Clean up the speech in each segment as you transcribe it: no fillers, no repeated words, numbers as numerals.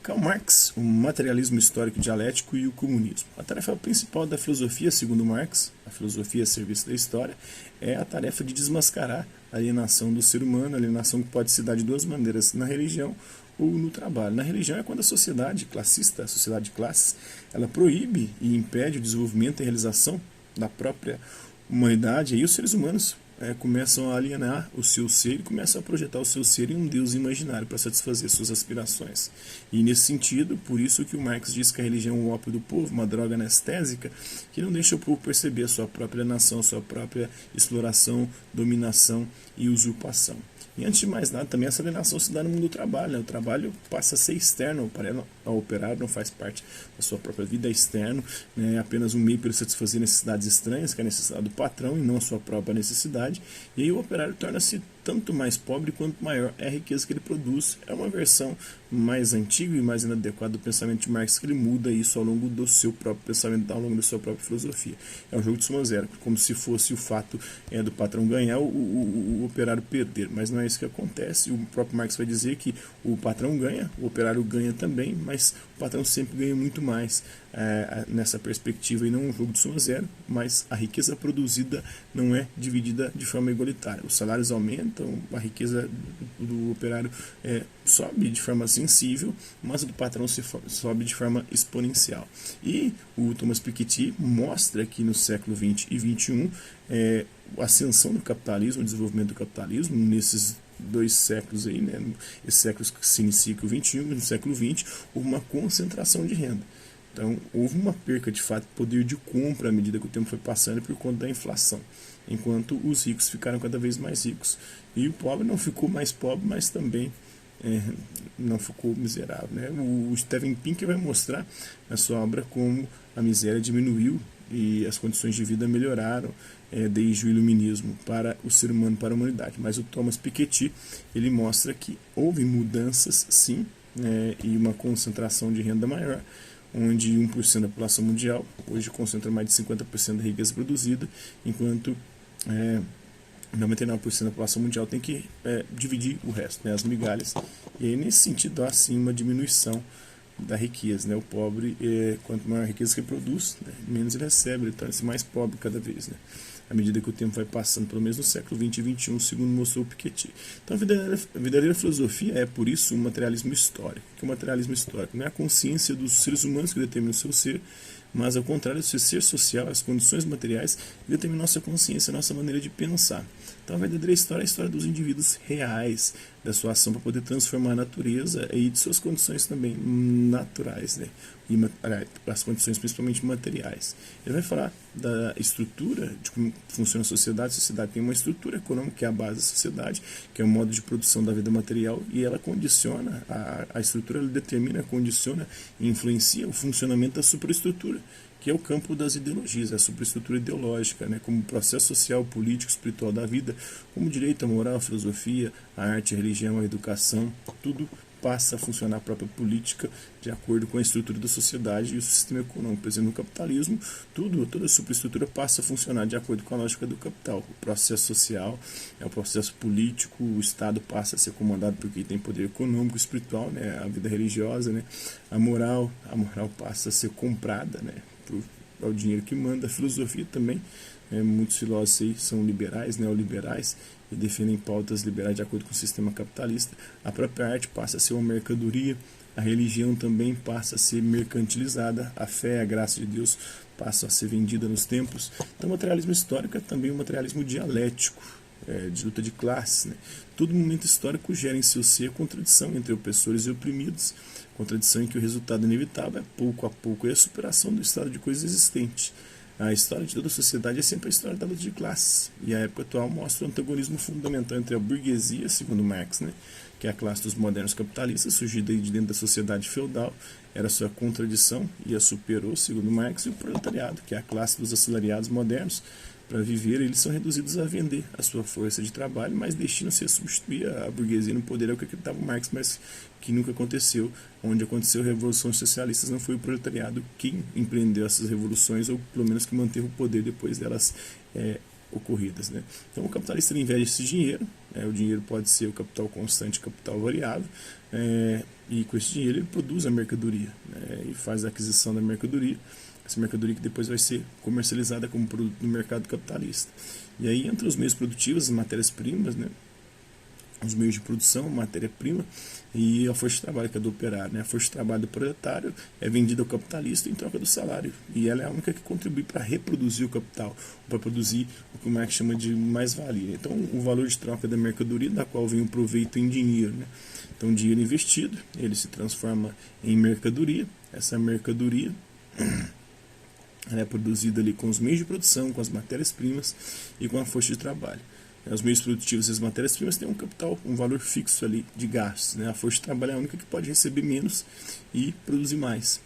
Karl Marx, o materialismo histórico dialético e o comunismo. A tarefa principal da filosofia, segundo Marx, a filosofia a serviço da história, é a tarefa de desmascarar a alienação do ser humano, a alienação que pode se dar de duas maneiras, na religião ou no trabalho. Na religião é quando a sociedade classista, a sociedade de classes, ela proíbe e impede o desenvolvimento e realização da própria humanidade, e aí os seres humanos começam a alienar o seu ser e começam a projetar o seu ser em um Deus imaginário para satisfazer suas aspirações. E nesse sentido, por isso que o Marx diz que a religião é um ópio do povo, uma droga anestésica, que não deixa o povo perceber a sua própria nação, a sua própria exploração, dominação e usurpação. E antes de mais nada, também essa alienação se dá no mundo do trabalho, né? O trabalho passa a ser externo ao operário, não faz parte da sua própria vida, é externo, né? É apenas um meio para satisfazer necessidades estranhas, que é a necessidade do patrão e não a sua própria necessidade. E aí o operário torna-se tanto mais pobre quanto maior é a riqueza que ele produz. É uma versão mais antiga e mais inadequada do pensamento de Marx, que ele muda isso ao longo do seu próprio pensamento, ao longo da sua própria filosofia. É um jogo de soma zero, como se fosse o fato do patrão ganhar, o operário perder, mas não é isso que acontece. O próprio Marx vai dizer que o patrão ganha, o operário ganha também, mas o patrão sempre ganha muito mais nessa perspectiva, e não um jogo de soma zero, mas a riqueza produzida não é dividida de forma igualitária. Os salários aumentam, a riqueza do operário sobe de forma sensível, mas a do patrão sobe de forma exponencial. E o Thomas Piketty mostra que no século XX e XXI a ascensão do capitalismo, o desenvolvimento do capitalismo, nesses dois séculos aí, né, esses séculos que se inicia com o XXI, no século XX, houve uma concentração de renda. Então, houve uma perca, de fato, de poder de compra à medida que o tempo foi passando por conta da inflação, enquanto os ricos ficaram cada vez mais ricos. E o pobre não ficou mais pobre, mas também não ficou miserável, né? O Steven Pinker vai mostrar na sua obra como a miséria diminuiu e as condições de vida melhoraram desde o iluminismo para o ser humano, para a humanidade. Mas o Thomas Piketty, ele mostra que houve mudanças, sim, e uma concentração de renda maior, onde 1% da população mundial hoje concentra mais de 50% da riqueza produzida, enquanto 99% da população mundial tem que dividir o resto, né, as migalhas. E aí, nesse sentido, há sim uma diminuição da riqueza, né? O pobre, quanto maior a riqueza que ele produz, né, menos ele recebe, ele torna-se mais pobre cada vez, né, à medida que o tempo vai passando, pelo menos no século XX e XXI, segundo mostrou o Piketty. Então, a verdadeira filosofia é, por isso, um materialismo histórico. O que é o materialismo histórico? Não é a consciência dos seres humanos que determina o seu ser, mas, ao contrário, o seu ser social, as condições materiais, que determinam nossa consciência, a nossa maneira de pensar. Então, a verdadeira história é a história dos indivíduos reais, da sua ação para poder transformar a natureza e de suas condições também naturais, né? E as condições principalmente materiais. Ele vai falar da estrutura, de como funciona a sociedade. A sociedade tem uma estrutura econômica, que é a base da sociedade, que é o modo de produção da vida material, e ela condiciona, a estrutura ela determina, condiciona e influencia o funcionamento da superestrutura, que é o campo das ideologias, a superestrutura ideológica, né, como processo social, político, espiritual da vida, como direito, a moral, a filosofia, a arte, a religião, a educação, tudo passa a funcionar a própria política de acordo com a estrutura da sociedade e o sistema econômico. Por exemplo, no capitalismo, toda a superestrutura passa a funcionar de acordo com a lógica do capital. O processo social é o processo político, o Estado passa a ser comandado por quem tem poder econômico, espiritual, né, a vida religiosa, né, a moral passa a ser comprada, né, é o dinheiro que manda. A filosofia também, muitos filósofos aí são liberais, neoliberais, e defendem pautas liberais de acordo com o sistema capitalista. A própria arte passa a ser uma mercadoria, a religião também passa a ser mercantilizada, a fé, a graça de Deus passa a ser vendida nos templos. Então, o materialismo histórico é também um materialismo dialético, de luta de classes, né? Todo momento histórico gera em seu ser contradição entre opressores e oprimidos, contradição em que o resultado inevitável é, pouco a pouco, a superação do estado de coisa existente. A história de toda a sociedade é sempre a história da luta de classes, e a época atual mostra o antagonismo fundamental entre a burguesia, segundo Marx, né, que é a classe dos modernos capitalistas, surgida de dentro da sociedade feudal, era sua contradição e a superou, segundo Marx, e o proletariado, que é a classe dos assalariados modernos. Para viver, eles são reduzidos a vender a sua força de trabalho, mas destinam-se a substituir a burguesia no poder. É o que acreditava Marx, mas que nunca aconteceu. Onde aconteceu revoluções socialistas, não foi o proletariado quem empreendeu essas revoluções, ou pelo menos que manteve o poder depois delas ocorridas, né? Então, o capitalista investe esse dinheiro, o dinheiro pode ser o capital constante, capital variável, E com esse dinheiro ele produz a mercadoria, né, e faz a aquisição da mercadoria, essa mercadoria que depois vai ser comercializada como produto no mercado capitalista. E aí entre os meios produtivos, as matérias-primas, né, os meios de produção, matéria-prima e a força de trabalho, que é do operário, né? A força de trabalho do proletário é vendida ao capitalista em troca do salário, e ela é a única que contribui para reproduzir o capital, para produzir o que o Marx chama de mais-valia. Então, o valor de troca da mercadoria, da qual vem o proveito em dinheiro, né? Então, dinheiro investido, ele se transforma em mercadoria. Essa mercadoria ela é produzida ali com os meios de produção, com as matérias-primas e com a força de trabalho. Os meios produtivos e as matérias-primas têm um capital, um valor fixo ali de gastos, né? A força de trabalho é a única que pode receber menos e produzir mais,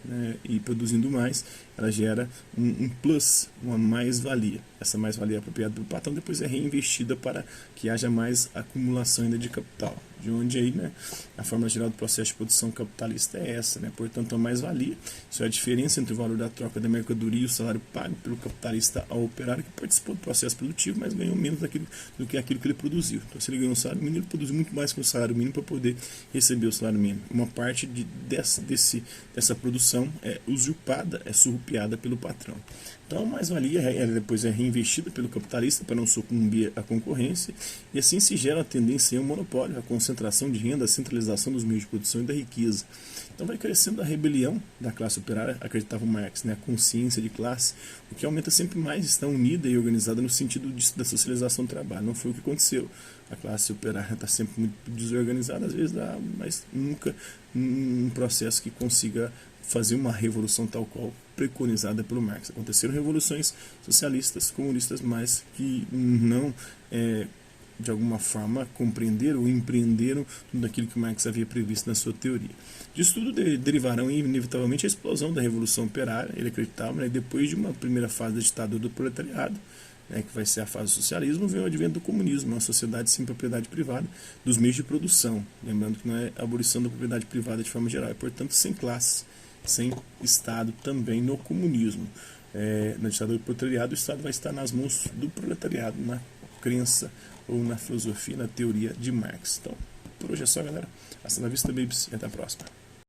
né? E produzindo mais, ela gera um plus, uma mais-valia. Essa mais-valia é apropriada pelo patrão, depois é reinvestida para que haja mais acumulação ainda de capital. De onde aí, né, a forma geral do processo de produção capitalista é essa, né? Portanto, a mais-valia, isso é a diferença entre o valor da troca da mercadoria e o salário pago pelo capitalista ao operário que participou do processo produtivo, mas ganhou menos do que aquilo que ele produziu. Então, se ele ganhou um salário mínimo, ele produziu muito mais que o salário mínimo para poder receber o salário mínimo. Uma parte dessa produção é usurpada, é surrupiada pelo patrão. Então, a mais-valia ela depois é reinvestida pelo capitalista para não sucumbir à concorrência, e assim se gera a tendência ao monopólio, a concentração de renda, a centralização dos meios de produção e da riqueza. Então vai crescendo a rebelião da classe operária, acreditava Marx, né, a consciência de classe, o que aumenta sempre mais, está unida e organizada no sentido da socialização do trabalho. Não foi o que aconteceu. A classe operária está sempre muito desorganizada, às vezes dá, mas nunca um processo que consiga fazer uma revolução tal qual preconizada pelo Marx. Aconteceram revoluções socialistas, comunistas, mas que não, de alguma forma, compreenderam ou empreenderam tudo aquilo que Marx havia previsto na sua teoria. Disso tudo derivarão inevitavelmente a explosão da Revolução Operária, ele acreditava, né, depois de uma primeira fase da ditadura do proletariado, né, que vai ser a fase do socialismo, vem o advento do comunismo, uma sociedade sem propriedade privada dos meios de produção, lembrando que não é a abolição da propriedade privada de forma geral, é, portanto, sem classes, sem Estado também no comunismo. Na ditadura do proletariado, o Estado vai estar nas mãos do proletariado, na crença ou na filosofia, na teoria de Marx. Então, por hoje é só, galera. Hasta la vista, babies, e até a próxima.